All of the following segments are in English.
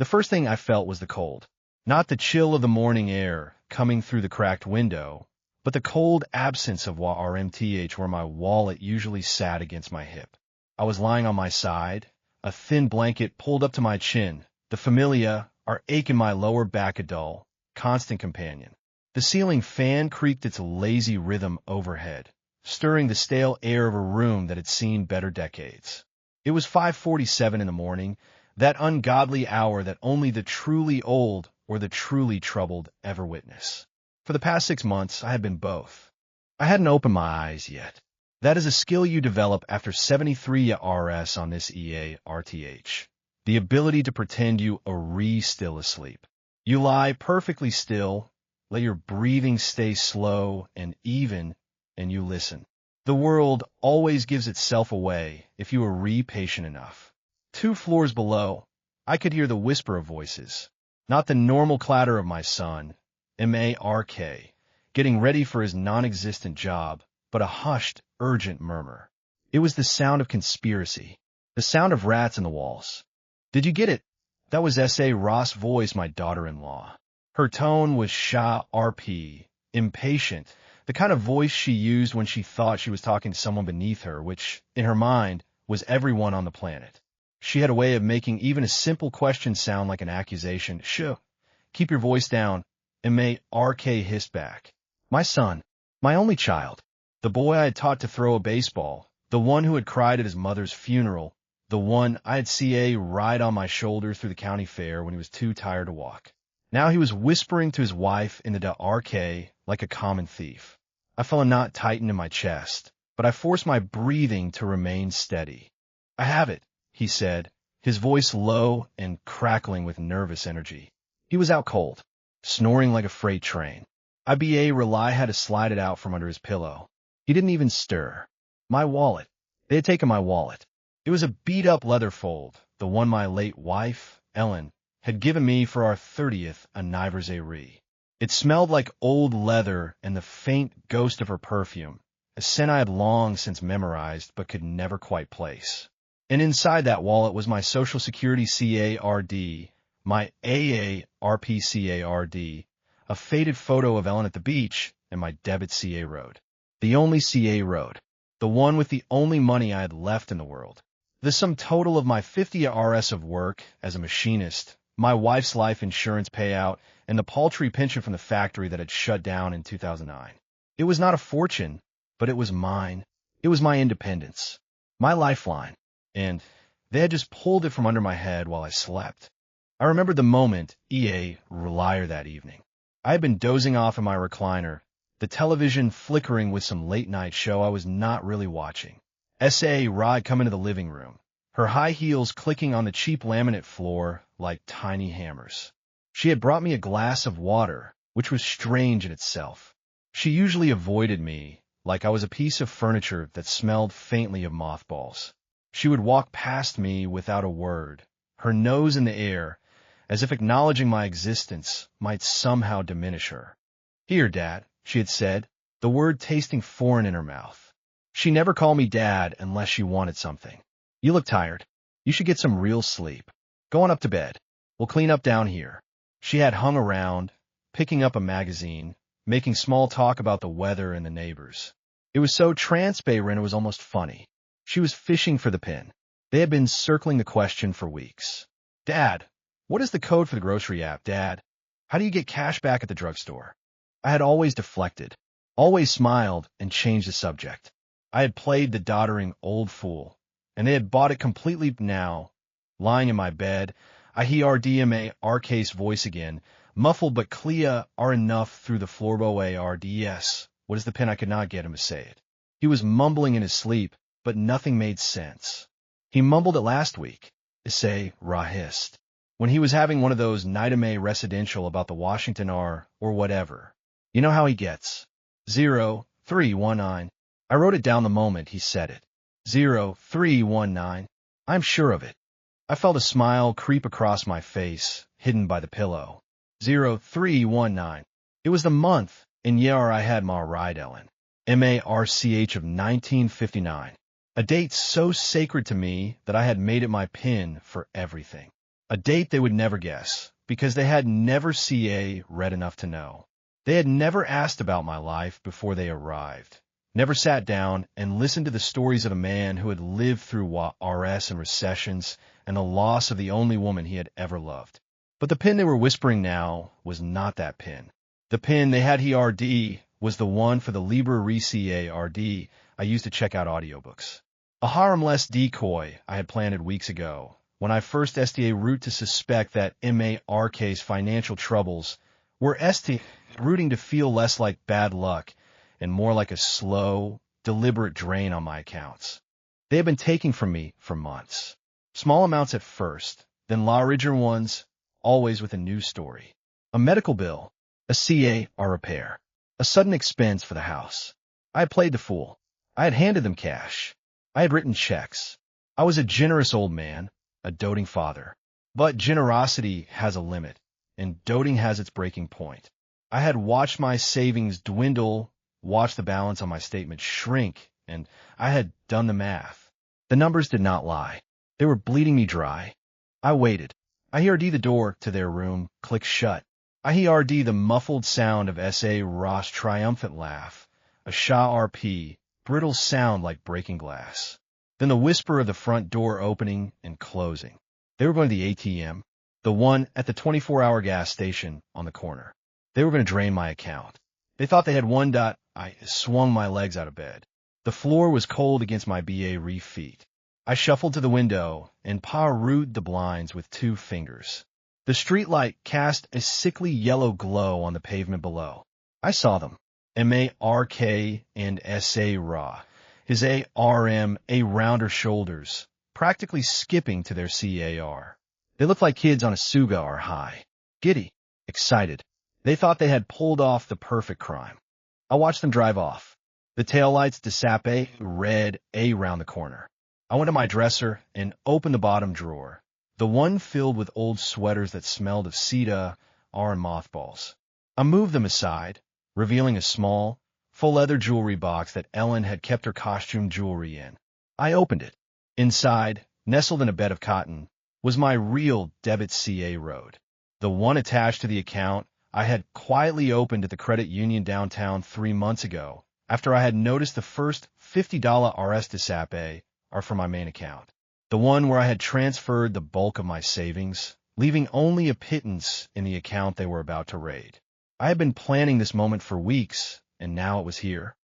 The first thing I felt was the cold. Not the chill of the morning air coming through the cracked window, but the cold absence of RMTH where my wallet usually sat against my hip. I was lying on my side, a thin blanket pulled up to my chin, the familia, our ache in my lower back a dull, constant companion. The ceiling fan creaked its lazy rhythm overhead, stirring the stale air of a room that had seen better decades. It was 5:47 in the morning, that ungodly hour that only the truly old or the truly troubled ever witness. For the past 6 months, I had been both. I hadn't opened my eyes yet. That is a skill you develop after 73 RS on this EA/RTH. The ability to pretend you are still asleep. You lie perfectly still, let your breathing stay slow and even, and you listen. The world always gives itself away if you are patient enough. 2 floors below, I could hear the whisper of voices. Not the normal clatter of my son, Mark, getting ready for his non-existent job, but a hushed, urgent murmur. It was the sound of conspiracy, the sound of rats in the walls. Did you get it? That was S.A. Ross' voice, my daughter-in-law. Her tone was RP, impatient, the kind of voice she used when she thought she was talking to someone beneath her, which, in her mind, was everyone on the planet. She had a way of making even a simple question sound like an accusation. Shh, keep your voice down, Mark hissed back. My son, my only child, the boy I had taught to throw a baseball, the one who had cried at his mother's funeral, the one I had seen ride on my shoulder through the county fair when he was too tired to walk. Now he was whispering to his wife in the RK like a common thief. I felt a knot tighten in my chest, but I forced my breathing to remain steady. I have it, he said, his voice low and crackling with nervous energy. He was out cold, snoring like a freight train. Rely had to slide it out from under his pillow. He didn't even stir. My wallet. They had taken my wallet. It was a beat-up leather fold, the one my late wife, Ellen, had given me for our 30th anniversary. It smelled like old leather and the faint ghost of her perfume, a scent I had long since memorized but could never quite place. And inside that wallet was my Social Security CARD, my AARP a faded photo of Ellen at the beach, and my debit CA road. The only CA road. The one with the only money I had left in the world. The sum total of my 50 RS of work as a machinist, my wife's life insurance payout, and the paltry pension from the factory that had shut down in 2009. It was not a fortune, but it was mine. It was my independence, my lifeline, and they had just pulled it from under my head while I slept. I remembered the moment Relier that evening. I had been dozing off in my recliner, the television flickering with some late-night show I was not really watching. S.A. Rod come into the living room, her high heels clicking on the cheap laminate floor like tiny hammers. She had brought me a glass of water, which was strange in itself. She usually avoided me, like I was a piece of furniture that smelled faintly of mothballs. She would walk past me without a word, her nose in the air, as if acknowledging my existence might somehow diminish her. Here, Dad, she had said, the word tasting foreign in her mouth. She never called me Dad unless she wanted something. You look tired. You should get some real sleep. Go on up to bed. We'll clean up down here. She had hung around, picking up a magazine, making small talk about the weather and the neighbors. It was so transparent it was almost funny. She was fishing for the pin. They had been circling the question for weeks. Dad, what is the code for the grocery app, Dad? How do you get cash back at the drugstore? I had always deflected, always smiled and changed the subject. I had played the doddering old fool, and they had bought it completely now. Lying in my bed, I heard RK's voice again, muffled but clear enough through the floorbow ARDS. What is the pin? I could not get him to say it. He was mumbling in his sleep, but nothing made sense. He mumbled it last week, say Rahist, when he was having one of those Nidame residential about the Washington or whatever. You know how he gets. 0319. I wrote it down the moment he said it. 0319. I'm sure of it. I felt a smile creep across my face, hidden by the pillow. 0319. It was the month in year I had my ride, Ellen. March of 1959. A date so sacred to me that I had made it my pin for everything. A date they would never guess, because they had never read enough to know. They had never asked about my life before they arrived, never sat down and listened to the stories of a man who had lived through RS and recessions and the loss of the only woman he had ever loved. But the pin they were whispering now was not that pin. The pin they had RD was the one for the Libre RD I used to check out audiobooks. A harmless decoy I had planted weeks ago, when I first STA root to suspect that MARK's financial troubles were rooting to feel less like bad luck and more like a slow, deliberate drain on my accounts. They had been taking from me for months. Small amounts at first, then larger ones, always with a new story. A medical bill, a repair, a sudden expense for the house. I had played the fool. I had handed them cash. I had written checks. I was a generous old man, a doting father. But generosity has a limit, and doting has its breaking point. I had watched my savings dwindle, watched the balance on my statement shrink, and I had done the math. The numbers did not lie. They were bleeding me dry. I waited. I heard the door to their room click shut. I heard the muffled sound of S.A. Ross' triumphant laugh, a Shah RP, brittle sound like breaking glass. Then the whisper of the front door opening and closing. They were going to the ATM, the one at the 24-hour gas station on the corner. They were going to drain my account. They thought they had one. I swung my legs out of bed. The floor was cold against my feet. I shuffled to the window and pa-rooted the blinds with 2 fingers. The streetlight cast a sickly yellow glow on the pavement below. I saw them. M-A-R-K and S-A Ra. His A-R-M, a rounder shoulders, practically skipping to their C-A-R. They looked like kids on a sugar high. Giddy. Excited. They thought they had pulled off the perfect crime. I watched them drive off. The taillights disape red round the corner. I went to my dresser and opened the bottom drawer, the one filled with old sweaters that smelled of cedar and mothballs. I moved them aside, revealing a small, full-leather jewelry box that Ellen had kept her costume jewelry in. I opened it. Inside, nestled in a bed of cotton, was my real debit CA road, the one attached to the account I had quietly opened at the credit union downtown 3 months ago, after I had noticed the first $50 RS disape are from my main account, the one where I had transferred the bulk of my savings, leaving only a pittance in the account they were about to raid. I had been planning this moment for weeks, and now it was here.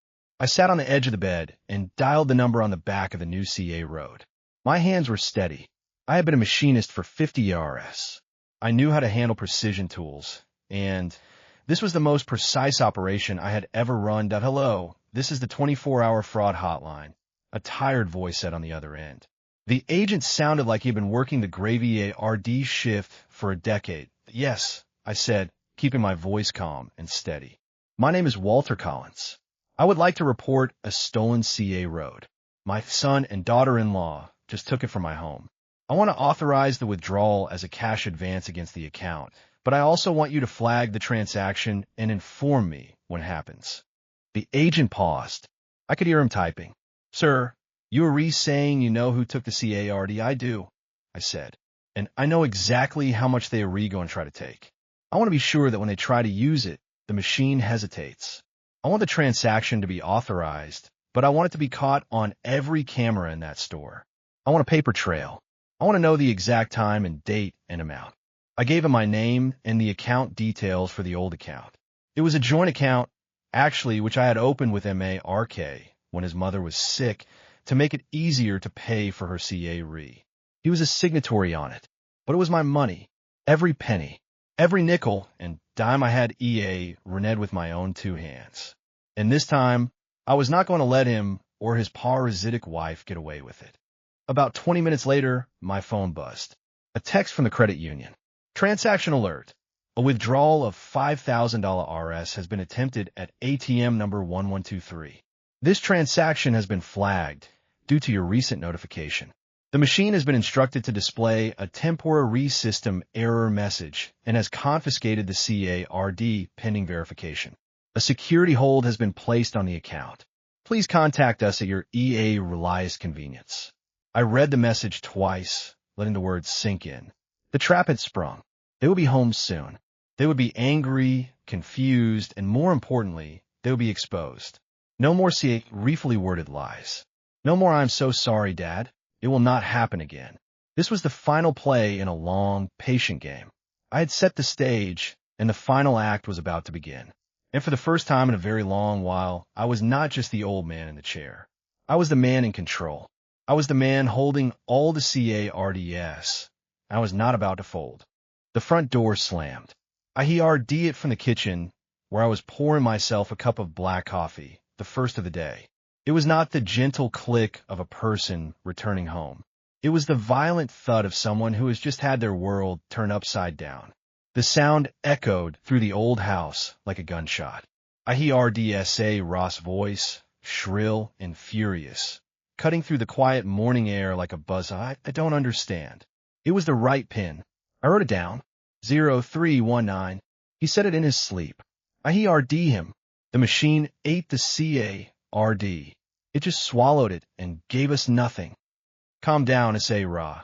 I sat on the edge of the bed and dialed the number on the back of the new CA road. My hands were steady. I had been a machinist for 50 RS. I knew how to handle precision tools, and this was the most precise operation I had ever run. Hello, this is the 24-hour fraud hotline, a tired voice said on the other end. The agent sounded like he'd been working the gravy RD shift for a decade. Yes, I said, keeping my voice calm and steady. My name is Walter Collins. I would like to report a stolen CA road. My son and daughter-in-law just took it from my home. I want to authorize the withdrawal as a cash advance against the account, but I also want you to flag the transaction and inform me when it happens. The agent paused. I could hear him typing. Sir, you are saying you know who took the CARD? I do, I said. And I know exactly how much they are going to try to take. I want to be sure that when they try to use it, the machine hesitates. I want the transaction to be authorized, but I want it to be caught on every camera in that store. I want a paper trail. I want to know the exact time and date and amount. I gave him my name and the account details for the old account. It was a joint account, actually, which I had opened with MARK when his mother was sick to make it easier to pay for her CA re. He was a signatory on it, but it was my money, every penny, every nickel and dime I had reneged with my own 2 hands. And this time, I was not going to let him or his parasitic wife get away with it. About 20 minutes later, my phone buzzed. A text from the credit union. Transaction alert. A withdrawal of $5,000 RS has been attempted at ATM number 1123. This transaction has been flagged due to your recent notification. The machine has been instructed to display a temporary system error message and has confiscated the CARD pending verification. A security hold has been placed on the account. Please contact us at your earliest convenience. I read the message twice, letting the words sink in. The trap had sprung. They would be home soon. They would be angry, confused, and more importantly, they would be exposed. No more briefly worded lies. No more "I'm so sorry, Dad. It will not happen again." This was the final play in a long, patient game. I had set the stage, and the final act was about to begin. And for the first time in a very long while, I was not just the old man in the chair. I was the man in control. I was the man holding all the cards. I was not about to fold. The front door slammed. I heard it from the kitchen, where I was pouring myself a cup of black coffee, the first of the day. It was not the gentle click of a person returning home. It was the violent thud of someone who has just had their world turned upside down. The sound echoed through the old house like a gunshot. I heard Ross' voice, shrill and furious, cutting through the quiet morning air like a buzz. I don't understand. It was the right pin. I wrote it down. 0319. He said it in his sleep. I heard him. The machine ate the card. It just swallowed it and gave us nothing. Calm down, Ra.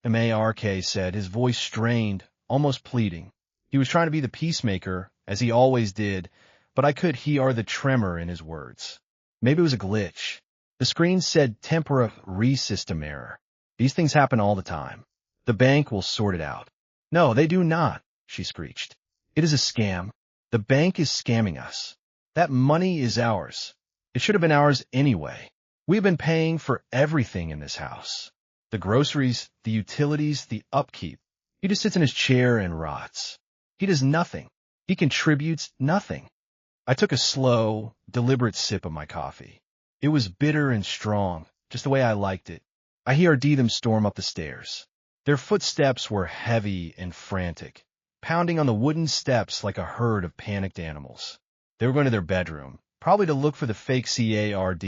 Mark said, his voice strained, almost pleading. He was trying to be the peacemaker, as he always did, but I could hear the tremor in his words. Maybe it was a glitch. The screen said temporary system error. These things happen all the time. The bank will sort it out. No, they do not, she screeched. It is a scam. The bank is scamming us. That money is ours. It should have been ours anyway. We've been paying for everything in this house. The groceries, the utilities, the upkeep. He just sits in his chair and rots. He does nothing. He contributes nothing. I took a slow, deliberate sip of my coffee. It was bitter and strong, just the way I liked it. I heard them storm up the stairs. Their footsteps were heavy and frantic, pounding on the wooden steps like a herd of panicked animals. They were going to their bedroom, probably to look for the fake card,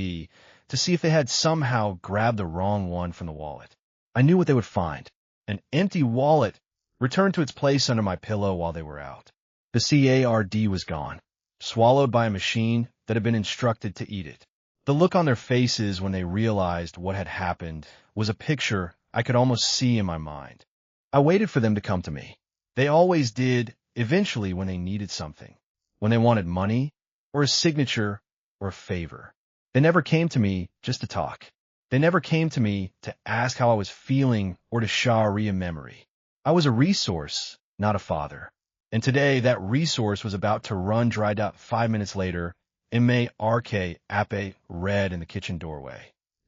to see if they had somehow grabbed the wrong one from the wallet. I knew what they would find. An empty wallet returned to its place under my pillow while they were out. The card was gone, swallowed by a machine that had been instructed to eat it. The look on their faces when they realized what had happened was a picture I could almost see in my mind. I waited for them to come to me. They always did, eventually, when they needed something, when they wanted money, or a signature, or a favor. They never came to me just to talk. They never came to me to ask how I was feeling or to share a memory. I was a resource, not a father. And today, that resource was about to run dried up 5 minutes later, Mark Ape read in the kitchen doorway.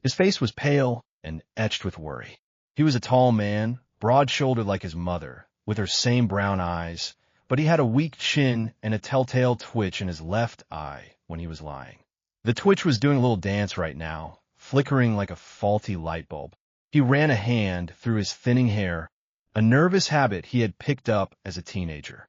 His face was pale and etched with worry. He was a tall man, broad-shouldered like his mother, with her same brown eyes, but he had a weak chin and a telltale twitch in his left eye when he was lying. The twitch was doing a little dance right now, flickering like a faulty light bulb. He ran a hand through his thinning hair, a nervous habit he had picked up as a teenager.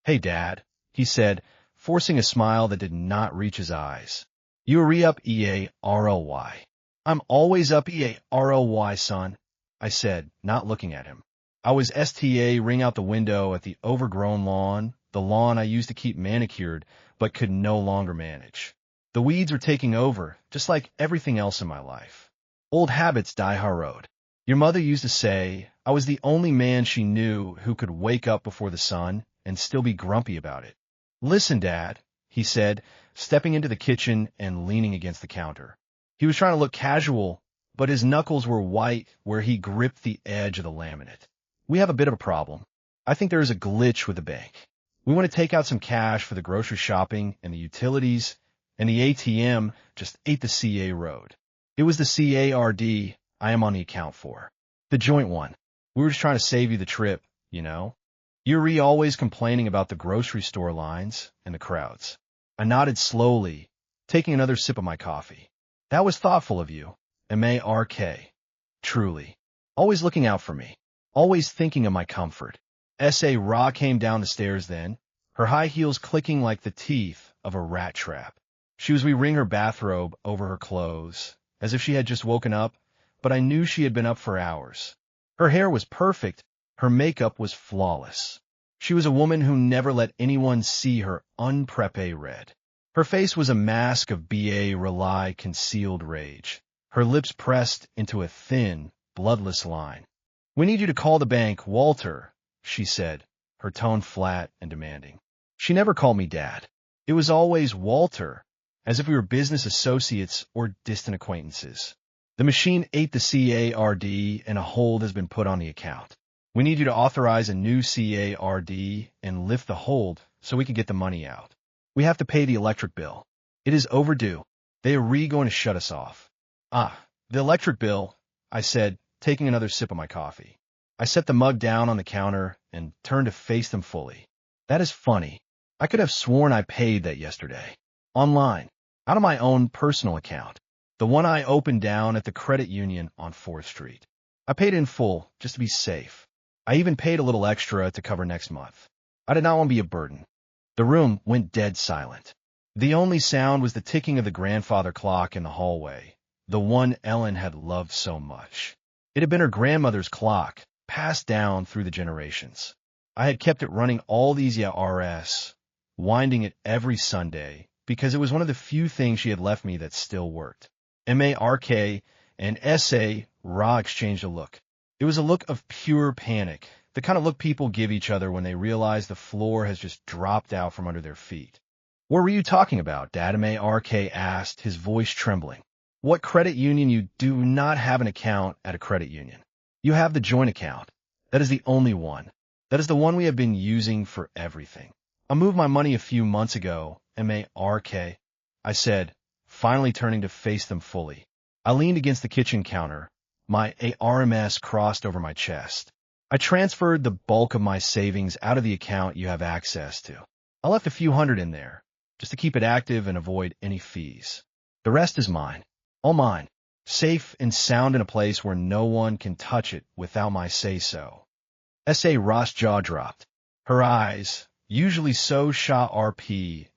"Hey, Dad," he said, forcing a smile that did not reach his eyes. "You re-up EARLY. I'm always up EARLY, son," I said, not looking at him. I was ring out the window at the overgrown lawn, the lawn I used to keep manicured but could no longer manage. The weeds were taking over, just like everything else in my life. Old habits die hard. Your mother used to say I was the only man she knew who could wake up before the sun and still be grumpy about it. "Listen, Dad," he said, stepping into the kitchen and leaning against the counter. He was trying to look casual, but his knuckles were white where he gripped the edge of the laminate. "We have a bit of a problem. I think there is a glitch with the bank. We want to take out some cash for the grocery shopping and the utilities, and the ATM just ate the CA road. It was the CARD I am on the account for. The joint one. We were just trying to save you the trip, you know. You're always complaining about the grocery store lines and the crowds." I nodded slowly, taking another sip of my coffee. "That was thoughtful of you, Mark. Truly. Always looking out for me. Always thinking of my comfort." Ra came down the stairs then, her high heels clicking like the teeth of a rat trap. She was wearing her bathrobe over her clothes, as if she had just woken up, but I knew she had been up for hours. Her hair was perfect, her makeup was flawless. She was a woman who never let anyone see her unpreppé red. Her face was a mask of rely concealed rage, her lips pressed into a thin, bloodless line. "We need you to call the bank, Walter," she said, her tone flat and demanding. She never called me Dad. It was always Walter, as if we were business associates or distant acquaintances. The machine ate the CARD and a hold has been put on the account. We need you to authorize a new CARD and lift the hold so we can get the money out. We have to pay the electric bill. It is overdue. They are going to shut us off. Ah, the electric bill, I said, taking another sip of my coffee. I set the mug down on the counter and turned to face them fully. That is funny. I could have sworn I paid that yesterday. Online, out of my own personal account. The one I opened down at the credit union on 4th Street. I paid in full, just to be safe. I even paid a little extra to cover next month. I did not want to be a burden. The room went dead silent. The only sound was the ticking of the grandfather clock in the hallway, the one Ellen had loved so much. It had been her grandmother's clock, passed down through the generations. I had kept it running all these years, winding it every Sunday, because it was one of the few things she had left me that still worked. Mark and S.A. Ra exchanged a look. It was a look of pure panic, the kind of look people give each other when they realize the floor has just dropped out from under their feet. What were you talking about? Dad? Mark asked, his voice trembling. What credit union? You do not have an account at a credit union. You have the joint account. That is the only one. That is the one we have been using for everything. I moved my money a few months ago, Mark, I said, finally turning to face them fully. I leaned against the kitchen counter, my arms crossed over my chest. I transferred the bulk of my savings out of the account you have access to. I left a few hundred in there, just to keep it active and avoid any fees. The rest is mine, all mine, safe and sound in a place where no one can touch it without my say-so. S.A. Ross' jaw dropped. Her eyes, usually so sharp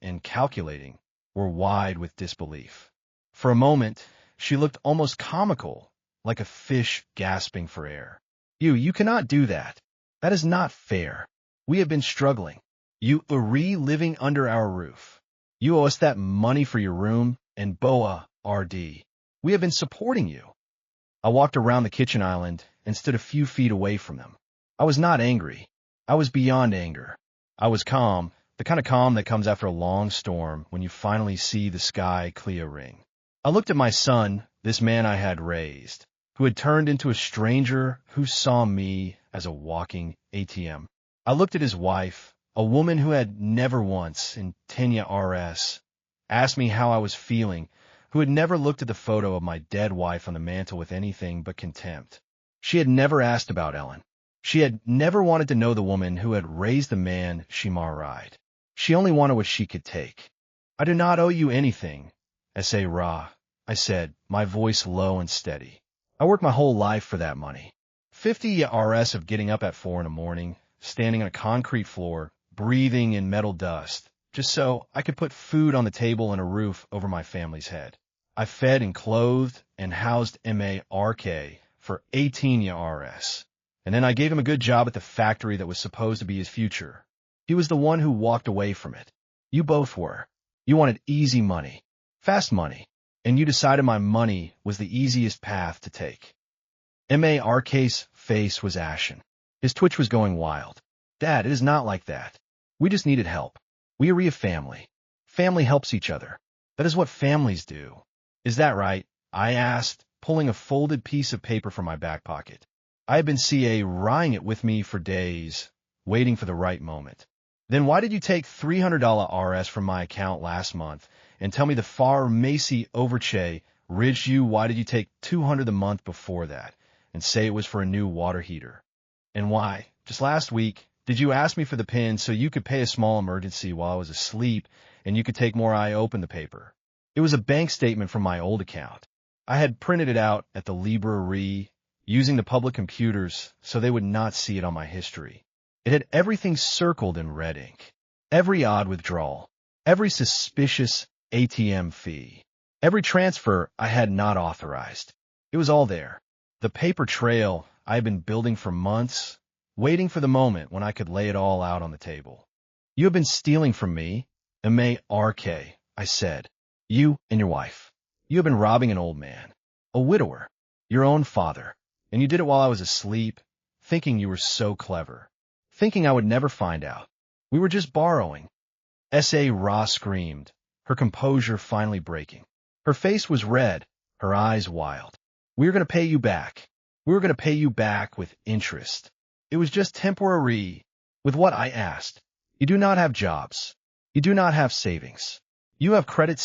and calculating, were wide with disbelief. For a moment, she looked almost comical, like a fish gasping for air. You cannot do that. That is not fair. We have been struggling. You are living under our roof. You owe us that money for your room and BOA RD. We have been supporting you. I walked around the kitchen island and stood a few feet away from them. I was not angry. I was beyond anger. I was calm, the kind of calm that comes after a long storm when you finally see the sky clearing. I looked at my son, this man I had raised, who had turned into a stranger who saw me as a walking ATM. I looked at his wife, a woman who had never once, in 10 years, asked me how I was feeling, who had never looked at the photo of my dead wife on the mantel with anything but contempt. She had never asked about Ellen. She had never wanted to know the woman who had raised the man she married. She only wanted what she could take. I do not owe you anything, S.A. Ra, I said, my voice low and steady. I worked my whole life for that money. 50 years of getting up at 4 in the morning, standing on a concrete floor, breathing in metal dust, just so I could put food on the table and a roof over my family's head. I fed and clothed and housed Mark for 18 years. And then I gave him a good job at the factory that was supposed to be his future. He was the one who walked away from it. You both were. You wanted easy money, fast money, and you decided my money was the easiest path to take. Mark's face was ashen. His twitch was going wild. Dad, it is not like that. We just needed help. We are a family. Family helps each other. That is what families do. Is that right? I asked, pulling a folded piece of paper from my back pocket. I had been CA-ring it with me for days, waiting for the right moment. Then why did you take $300 RS from my account last month and tell me the pharmacy overche ridged you? Why did you take $200 the month before that and say it was for a new water heater? And why, just last week, did you ask me for the PIN so you could pay a small emergency while I was asleep and you could take more? I opened the paper. It was a bank statement from my old account. I had printed it out at the library, using the public computers so they would not see it on my history. It had everything circled in red ink. Every odd withdrawal, every suspicious ATM fee, every transfer I had not authorized. It was all there. The paper trail I had been building for months, waiting for the moment when I could lay it all out on the table. You have been stealing from me, Mark, I said. You and your wife. You have been robbing an old man, a widower, your own father. And you did it while I was asleep, thinking you were so clever, thinking I would never find out. We were just borrowing. S.A. Ra screamed, her composure finally breaking. Her face was red, her eyes wild. We were going to pay you back. We were going to pay you back with interest. It was just temporary. With what I asked. You do not have jobs. You do not have savings. You have credit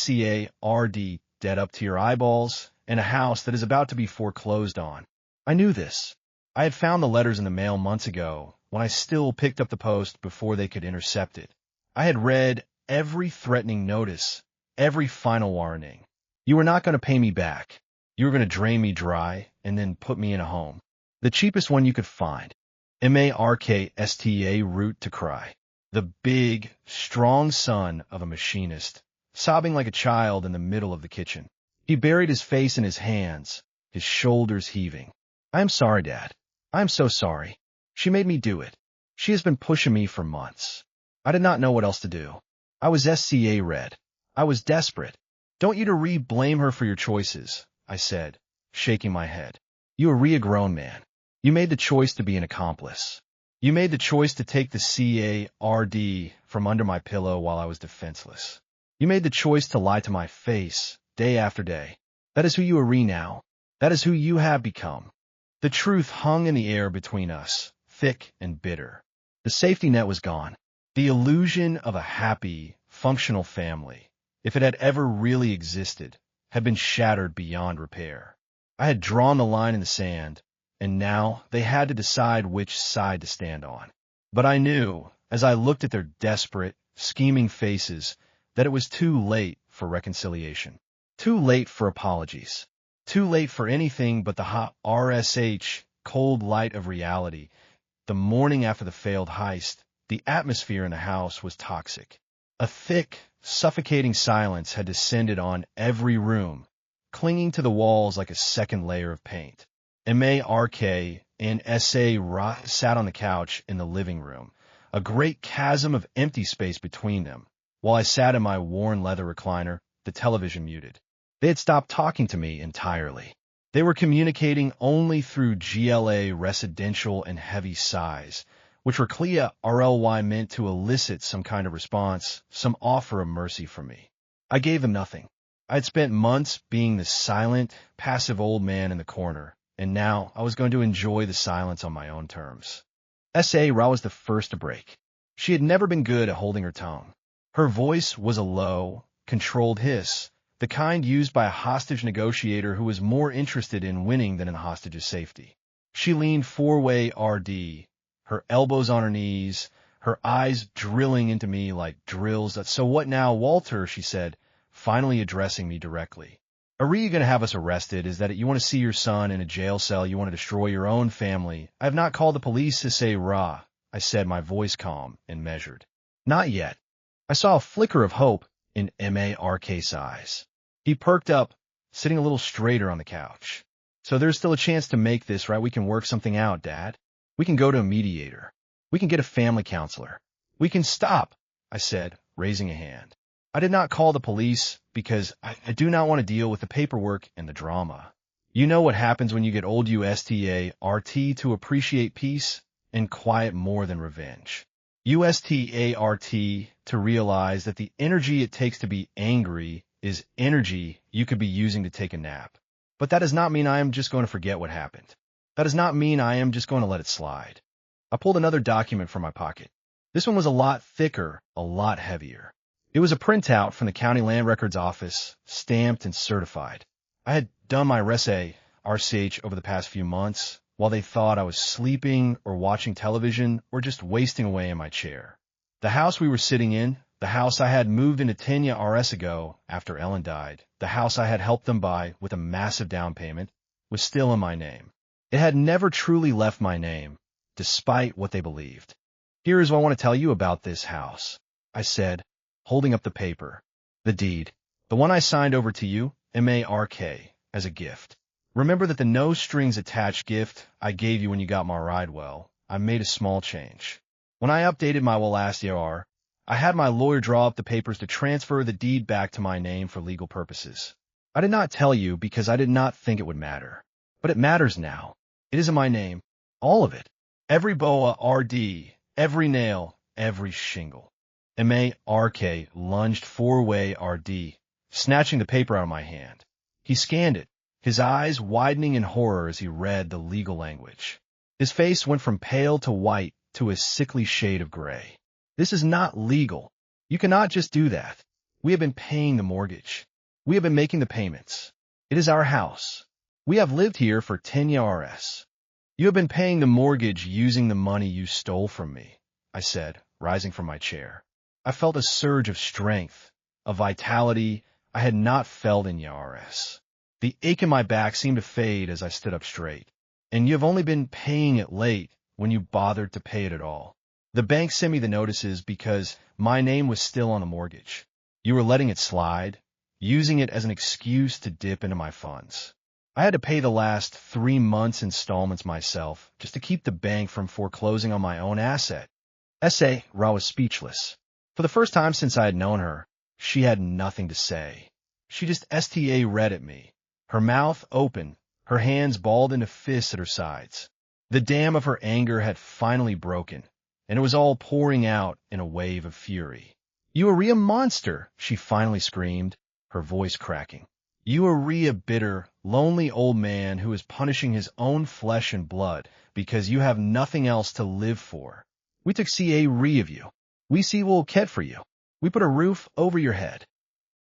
card debt up to your eyeballs and a house that is about to be foreclosed on. I knew this. I had found the letters in the mail months ago when I still picked up the post before they could intercept it. I had read every threatening notice, every final warning. You were not going to pay me back. You were going to drain me dry and then put me in a home. The cheapest one you could find. Marksta root to cry. The big, strong son of a machinist, sobbing like a child in the middle of the kitchen. He buried his face in his hands, his shoulders heaving. I am sorry, Dad. I am so sorry. She made me do it. She has been pushing me for months. I did not know what else to do. I was SCA red. I was desperate. Don't you blame her for your choices, I said, shaking my head. You are a grown man. You made the choice to be an accomplice. You made the choice to take the card from under my pillow while I was defenseless. You made the choice to lie to my face, day after day. That is who you are now. That is who you have become. The truth hung in the air between us, thick and bitter. The safety net was gone. The illusion of a happy, functional family, if it had ever really existed, had been shattered beyond repair. I had drawn the line in the sand, and now they had to decide which side to stand on. But I knew, as I looked at their desperate, scheming faces, that it was too late for reconciliation. Too late for apologies. Too late for anything but the hot cold light of reality. The morning after the failed heist, the atmosphere in the house was toxic. A thick, suffocating silence had descended on every room, clinging to the walls like a second layer of paint. Mark and S.A. Ra sat on the couch in the living room, a great chasm of empty space between them, while I sat in my worn leather recliner, the television muted. They had stopped talking to me entirely. They were communicating only through GLA residential and heavy sighs, which were clear RLY meant to elicit some kind of response, some offer of mercy from me. I gave them nothing. I had spent months being the silent, passive old man in the corner, and now I was going to enjoy the silence on my own terms. S.A. Ra was the first to break. She had never been good at holding her tongue. Her voice was a low, controlled hiss, the kind used by a hostage negotiator who was more interested in winning than in the hostage's safety. She leaned four-way RD, her elbows on her knees, her eyes drilling into me like drills. So what now, Walter, she said, finally addressing me directly. Are you going to have us arrested? Is that it? You want to see your son in a jail cell? You want to destroy your own family? I have not called the police to say Ra, I said, my voice calm and measured. Not yet. I saw a flicker of hope in Mark's eyes. He perked up, sitting a little straighter on the couch. So there's still a chance to make this, right? We can work something out, Dad. We can go to a mediator. We can get a family counselor. We can stop, I said, raising a hand. I did not call the police because I do not want to deal with the paperwork and the drama. You know what happens when you get old USTART to appreciate peace and quiet more than revenge. USTART to realize that the energy it takes to be angry is energy you could be using to take a nap. But that does not mean I am just going to forget what happened. That does not mean I am just going to let it slide. I pulled another document from my pocket. This one was a lot thicker, a lot heavier. It was a printout from the County Land Records Office, stamped and certified. I had done my RCH over the past few months, while they thought I was sleeping or watching television or just wasting away in my chair. The house we were sitting in, the house I had moved into 10 years ago after Ellen died, the house I had helped them buy with a massive down payment, was still in my name. It had never truly left my name, despite what they believed. Here is what I want to tell you about this house, I said, holding up the paper. The deed, the one I signed over to you, Mark, as a gift. Remember that the no-strings-attached gift I gave you when you got my ride well, I made a small change. When I updated my will last year, I had my lawyer draw up the papers to transfer the deed back to my name for legal purposes. I did not tell you because I did not think it would matter. But it matters now. It is in my name. All of it. Every BOA, RD, Every nail, every shingle. M.A.R.K. lunged 4-way R.D., snatching the paper out of my hand. He scanned it, his eyes widening in horror as he read the legal language. His face went from pale to white to a sickly shade of gray. This is not legal. You cannot just do that. We have been paying the mortgage. We have been making the payments. It is our house. We have lived here for 10 years. You have been paying the mortgage using the money you stole from me, I said, rising from my chair. I felt a surge of strength, of vitality I had not felt in years. The ache in my back seemed to fade as I stood up straight. And you have only been paying it late when you bothered to pay it at all. The bank sent me the notices because my name was still on the mortgage. You were letting it slide, using it as an excuse to dip into my funds. I had to pay the last 3 months' installments myself just to keep the bank from foreclosing on my own asset. S.A. Ra was speechless. For the first time since I had known her, she had nothing to say. She just S.T.A. read at me, her mouth open, her hands balled into fists at her sides. The dam of her anger had finally broken, and it was all pouring out in a wave of fury. "You are a monster," she finally screamed, her voice cracking. "You are a bitter, lonely old man who is punishing his own flesh and blood because you have nothing else to live for. We took ca of you. We see will ket for you. We put a roof over your head."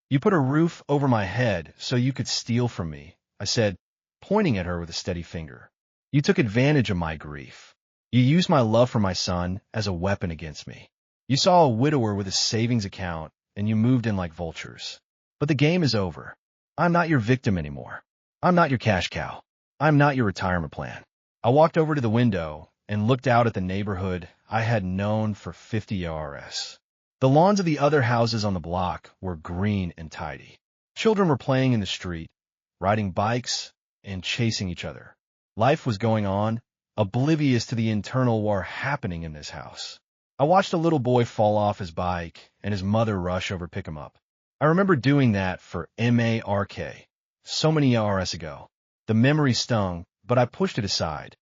"You put a roof over my head so you could steal from me," I said, pointing at her with a steady finger. "You took advantage of my grief. You used my love for my son as a weapon against me. You saw a widower with a savings account, and you moved in like vultures. But the game is over. I'm not your victim anymore. I'm not your cash cow. I'm not your retirement plan." I walked over to the window and looked out at the neighborhood I had known for 50 years. The lawns of the other houses on the block were green and tidy. Children were playing in the street, riding bikes, and chasing each other. Life was going on, oblivious to the internal war happening in this house. I watched a little boy fall off his bike and his mother rush over to pick him up. I remember doing that for M.A.R.K. so many years ago. The memory stung, but I pushed it aside.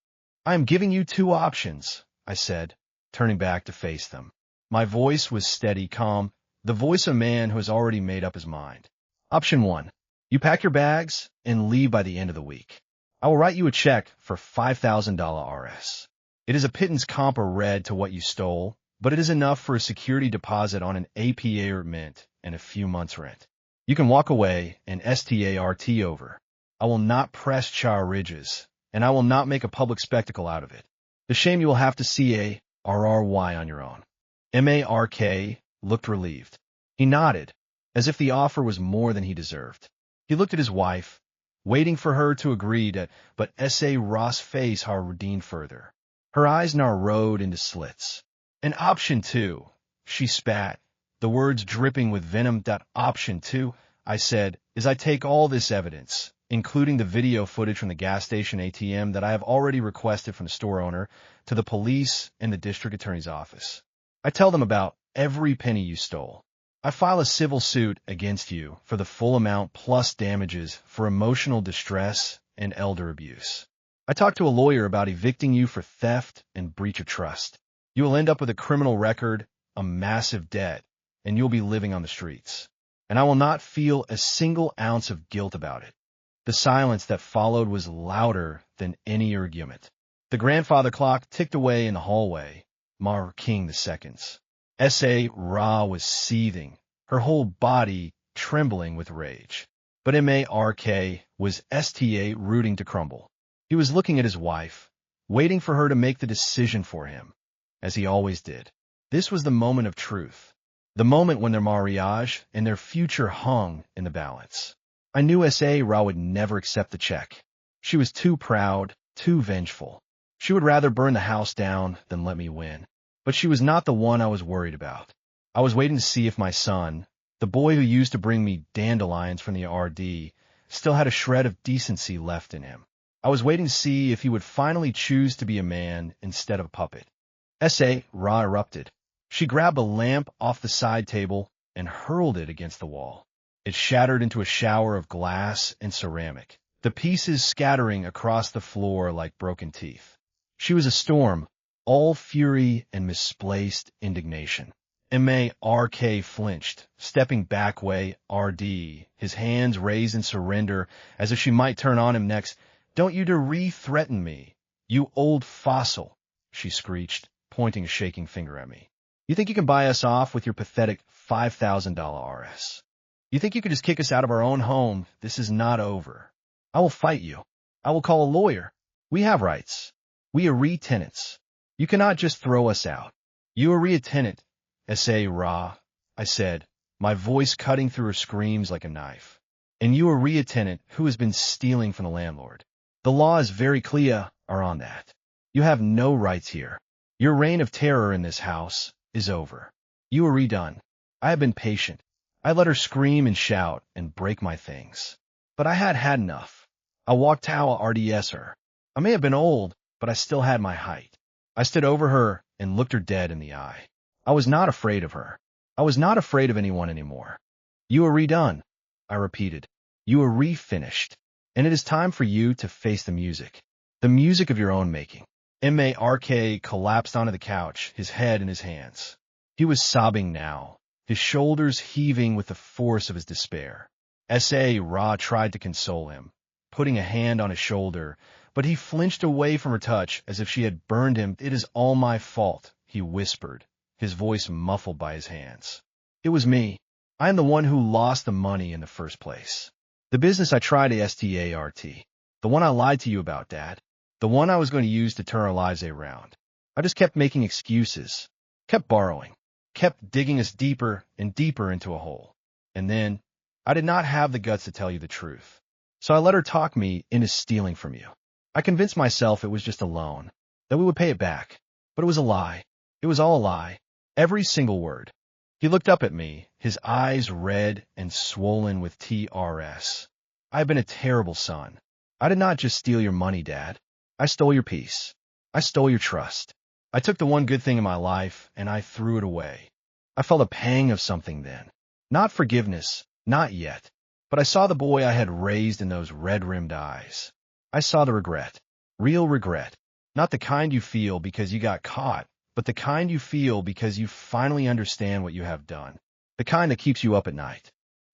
"I am giving you 2 options," I said, turning back to face them. My voice was steady, calm, the voice of a man who has already made up his mind. "Option 1. You pack your bags and leave by the end of the week. I will write you a check for $5,000 RS. It is a pittance compa red to what you stole, but it is enough for a security deposit on an APA or mint and a few months' rent. You can walk away and START over. I will not press charges, and I will not make a public spectacle out of it. The shame you will have to CARRY on your own." M.A.R.K. looked relieved. He nodded, as if the offer was more than he deserved. He looked at his wife, waiting for her to agree to, but S.A. Ross' face hardened further. Her eyes narrowed into slits. "And option 2, she spat, the words dripping with venom. "Option 2, I said, is I take all this evidence, including the video footage from the gas station ATM that I have already requested from the store owner, to the police and the district attorney's office. I tell them about every penny you stole. I file a civil suit against you for the full amount plus damages for emotional distress and elder abuse. I talk to a lawyer about evicting you for theft and breach of trust. You will end up with a criminal record, a massive debt, and you'll be living on the streets. And I will not feel a single ounce of guilt about it." The silence that followed was louder than any argument. The grandfather clock ticked away in the hallway, marking the seconds. S.A. Ra was seething, her whole body trembling with rage. But M.A.R.K. was STA rooting to crumble. He was looking at his wife, waiting for her to make the decision for him, as he always did. This was the moment of truth, the moment when their marriage and their future hung in the balance. I knew S.A. Ra would never accept the check. She was too proud, too vengeful. She would rather burn the house down than let me win. But she was not the one I was worried about. I was waiting to see if my son, the boy who used to bring me dandelions from the RD, still had a shred of decency left in him. I was waiting to see if he would finally choose to be a man instead of a puppet. S.A. Ra erupted. She grabbed a lamp off the side table and hurled it against the wall. It shattered into a shower of glass and ceramic, the pieces scattering across the floor like broken teeth. She was a storm, all fury and misplaced indignation. Mark flinched, stepping back way RD, his hands raised in surrender as if she might turn on him next. "Don't you dare re-threaten me, you old fossil," she screeched, pointing a shaking finger at me. "You think you can buy us off with your pathetic $5,000 RS? You think you could just kick us out of our own home? This is not over. I will fight you. I will call a lawyer. We have rights. We are re-tenants. You cannot just throw us out. You are re-tenant, Ra," I said, my voice cutting through her screams like a knife. "And you are re-tenant who has been stealing from the landlord. The law is very clear on that. You have no rights here. Your reign of terror in this house is over. You are redone. I have been patient. I let her scream and shout and break my things. But I had enough. I walked how RDS her. I may have been old, but I still had my height. I stood over her and looked her dead in the eye. I was not afraid of her. I was not afraid of anyone anymore. You are redone," I repeated. "You are refinished. And it is time for you to face the music of your own making." Mark collapsed onto the couch, his head in his hands. He was sobbing now, his shoulders heaving with the force of his despair. Ra tried to console him, putting a hand on his shoulder, but he flinched away from her touch as if she had burned him. "It is all my fault," he whispered, his voice muffled by his hands. "It was me. I am the one who lost the money in the first place. The business I tried to start. The one I lied to you about, Dad. The one I was going to use to turn our lives around. I just kept making excuses, kept borrowing, kept digging us deeper and deeper into a hole. And then, I did not have the guts to tell you the truth. So I let her talk me into stealing from you. I convinced myself it was just a loan, that we would pay it back. But it was a lie. It was all a lie. Every single word." He looked up at me, his eyes red and swollen with TRS. "I have been a terrible son. I did not just steal your money, Dad. I stole your peace. I stole your trust. I took the one good thing in my life, and I threw it away. I felt a pang of something then. Not forgiveness, not yet. But I saw the boy I had raised in those red-rimmed eyes. I saw the regret. Real regret. Not the kind you feel because you got caught, but the kind you feel because you finally understand what you have done. The kind that keeps you up at night.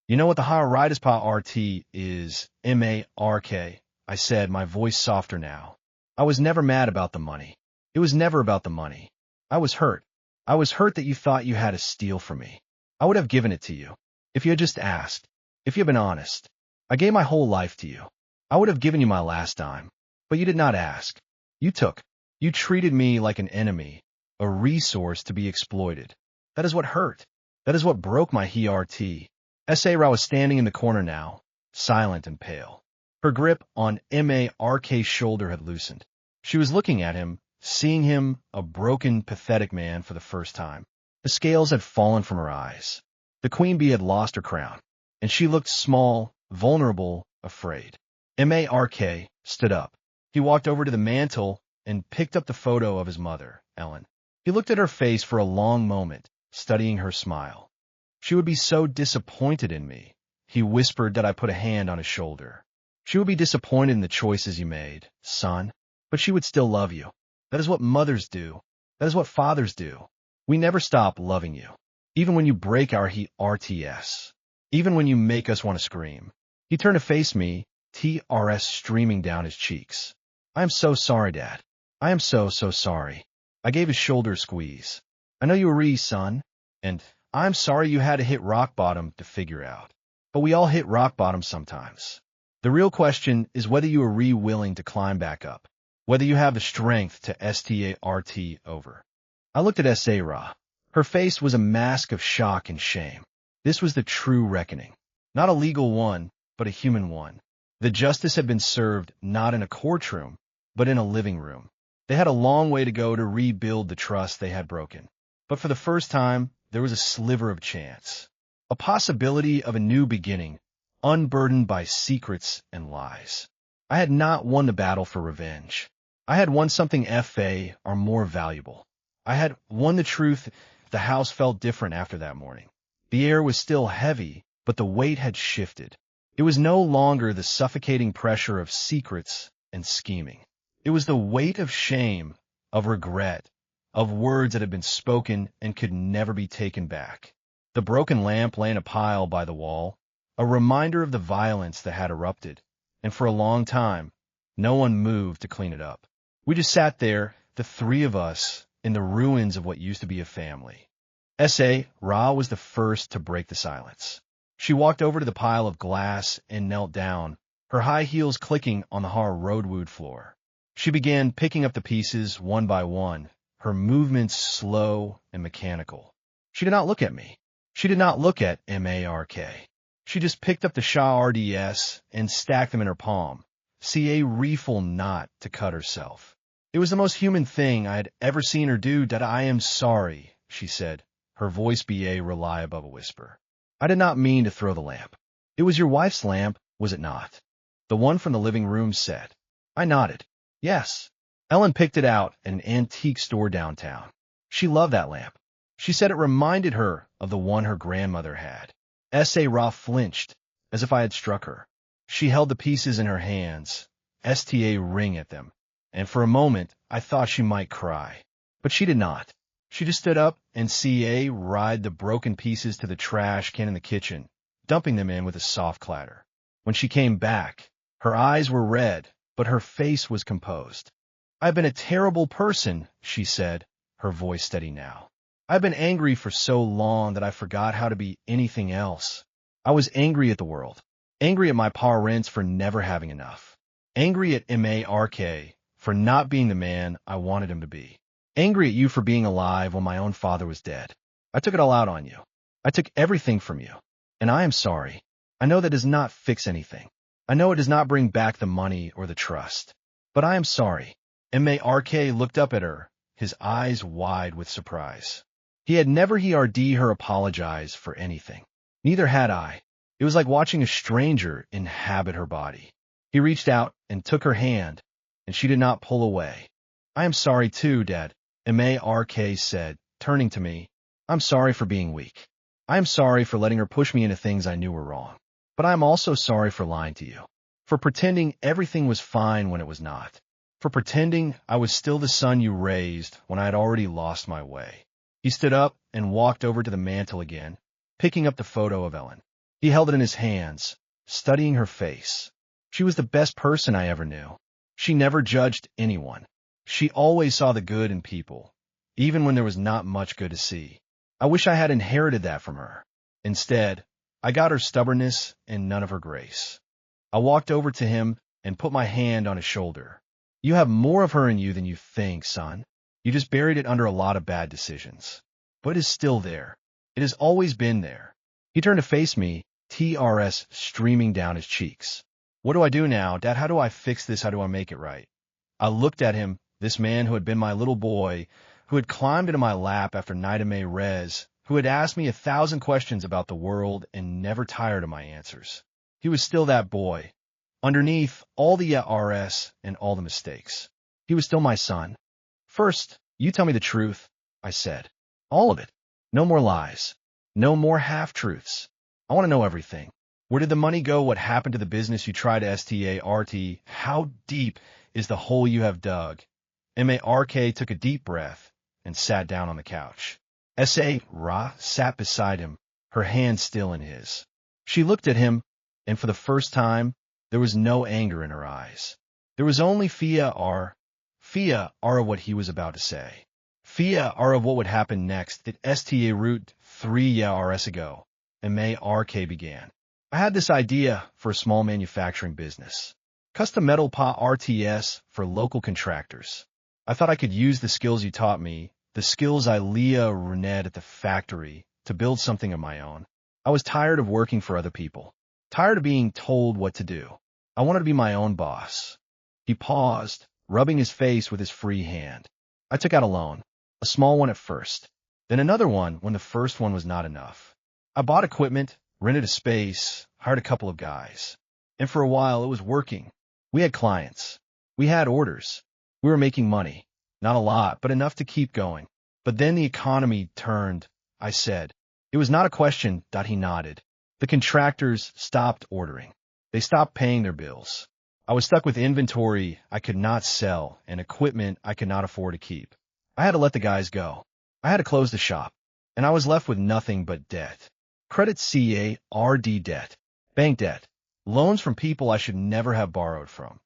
You know what the higher right is, RT is, Mark, I said, my voice softer now. I was never mad about the money. It was never about the money. I was hurt. I was hurt that you thought you had to steal from me. I would have given it to you. If you had just asked. If you had been honest. I gave my whole life to you. I would have given you my last dime. But you did not ask. You took. You treated me like an enemy, a resource to be exploited. That is what hurt. That is what broke my heart. Ra was standing in the corner now, silent and pale. Her grip on Mark's shoulder had loosened. She was looking at him, seeing him, a broken, pathetic man, for the first time. The scales had fallen from her eyes. The queen bee had lost her crown, and she looked small, vulnerable, afraid. Mark stood up. He walked over to the mantel and picked up the photo of his mother, Ellen. He looked at her face for a long moment, studying her smile. "She would be so disappointed in me," he whispered that I put a hand on his shoulder. "She would be disappointed in the choices you made, son, but she would still love you. That is what mothers do. That is what fathers do. We never stop loving you, even when you break our RTS, even when you make us want to scream." He turned to face me, TRS streaming down his cheeks. "I am so sorry, Dad. I am so sorry." I gave his shoulder a squeeze. "I know you were son, and I'm sorry you had to hit rock bottom to figure out. But we all hit rock bottom sometimes. The real question is whether you are willing to climb back up, whether you have the strength to start over." I looked at Sarah. Her face was a mask of shock and shame. This was the true reckoning. Not a legal one, but a human one. The justice had been served not in a courtroom, but in a living room. They had a long way to go to rebuild the trust they had broken. But for the first time, there was a sliver of chance. A possibility of a new beginning, unburdened by secrets and lies. I had not won the battle for revenge. I had won something far more valuable. I had won the truth. The house felt different after that morning. The air was still heavy, but the weight had shifted. It was no longer the suffocating pressure of secrets and scheming. It was the weight of shame, of regret, of words that had been spoken and could never be taken back. The broken lamp lay in a pile by the wall, a reminder of the violence that had erupted, and for a long time, no one moved to clean it up. We just sat there, the three of us, in the ruins of what used to be a family. Ra was the first to break the silence. She walked over to the pile of glass and knelt down, her high heels clicking on the hard roadwood floor. She began picking up the pieces one by one, her movements slow and mechanical. She did not look at me. She did not look at Mark. She just picked up the Shah RDS and stacked them in her palm, a reeful knot to cut herself. It was the most human thing I had ever seen her do. "That I am sorry," she said, her voice rely above a whisper. "I did not mean to throw the lamp. It was your wife's lamp, was it not? The one from the living room set." I nodded. "Yes." Ellen picked it out at an antique store downtown. She loved that lamp. She said it reminded her of the one her grandmother had. Ra flinched, as if I had struck her. She held the pieces in her hands, ring at them, and for a moment I thought she might cry. But she did not. She just stood up and ride the broken pieces to the trash can in the kitchen, dumping them in with a soft clatter. When she came back, her eyes were red, but her face was composed. "I've been a terrible person," she said, her voice steady now. "I've been angry for so long that I forgot how to be anything else. I was angry at the world, angry at my parents for never having enough, angry at Mark for not being the man I wanted him to be, angry at you for being alive when my own father was dead. I took it all out on you. I took everything from you, and I am sorry. I know that does not fix anything. I know it does not bring back the money or the trust, but I am sorry." Mark looked up at her, his eyes wide with surprise. He had never heard her apologize for anything. Neither had I. It was like watching a stranger inhabit her body. He reached out and took her hand, and she did not pull away. "I am sorry too, Dad," Mark said, turning to me. "I'm sorry for being weak. I am sorry for letting her push me into things I knew were wrong. But I am also sorry for lying to you, for pretending everything was fine when it was not, for pretending I was still the son you raised when I had already lost my way." He stood up and walked over to the mantel again, picking up the photo of Ellen. He held it in his hands, studying her face. She was the best person I ever knew. She never judged anyone. She always saw the good in people, even when there was not much good to see. I wish I had inherited that from her. Instead, I got her stubbornness and none of her grace. I walked over to him and put my hand on his shoulder. "You have more of her in you than you think, son. You just buried it under a lot of bad decisions. But it is still there. It has always been there." He turned to face me, tears streaming down his cheeks. "What do I do now, Dad? How do I fix this? How do I make it right?" I looked at him, this man who had been my little boy, who had climbed into my lap after night of May Rez, who had asked me 1,000 questions about the world and never tired of my answers. He was still that boy, underneath all the RS and all the mistakes. He was still my son. "First, you tell me the truth," I said. "All of it. No more lies. No more half-truths. I want to know everything. Where did the money go? What happened to the business you tried to start? How deep is the hole you have dug?" Mark took a deep breath and sat down on the couch. Ra sat beside him, her hand still in his. She looked at him, and for the first time, there was no anger in her eyes. There was only fear of what he was about to say. Fear of what would happen next. That root 3 years ago, Mark began. "I had this idea for a small manufacturing business. Custom metal RTS for local contractors. I thought I could use the skills you taught me, the skills I learned at the factory, to build something of my own. I was tired of working for other people, tired of being told what to do. I wanted to be my own boss." He paused, rubbing his face with his free hand. "I took out a loan, a small one at first, then another one when the first one was not enough. I bought equipment, rented a space, hired a couple of guys. And for a while it was working. We had clients. We had orders. We were making money. Not a lot, but enough to keep going. But then the economy turned," I said. "It was not a question," he nodded. "The contractors stopped ordering. They stopped paying their bills. I was stuck with inventory I could not sell and equipment I could not afford to keep. I had to let the guys go. I had to close the shop. And I was left with nothing but debt. Credit card debt. Bank debt. Loans from people I should never have borrowed from.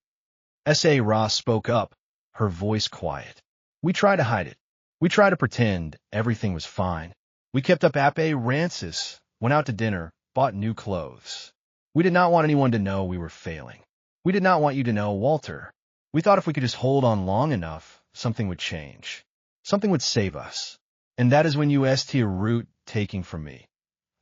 S.A. Ross spoke up, her voice quiet. We tried to hide it. We tried to pretend everything was fine. We kept up appearances, went out to dinner, bought new clothes. We did not want anyone to know we were failing. We did not want you to know, Walter. We thought if we could just hold on long enough, something would change. Something would save us. And that is when you st a root taking from me.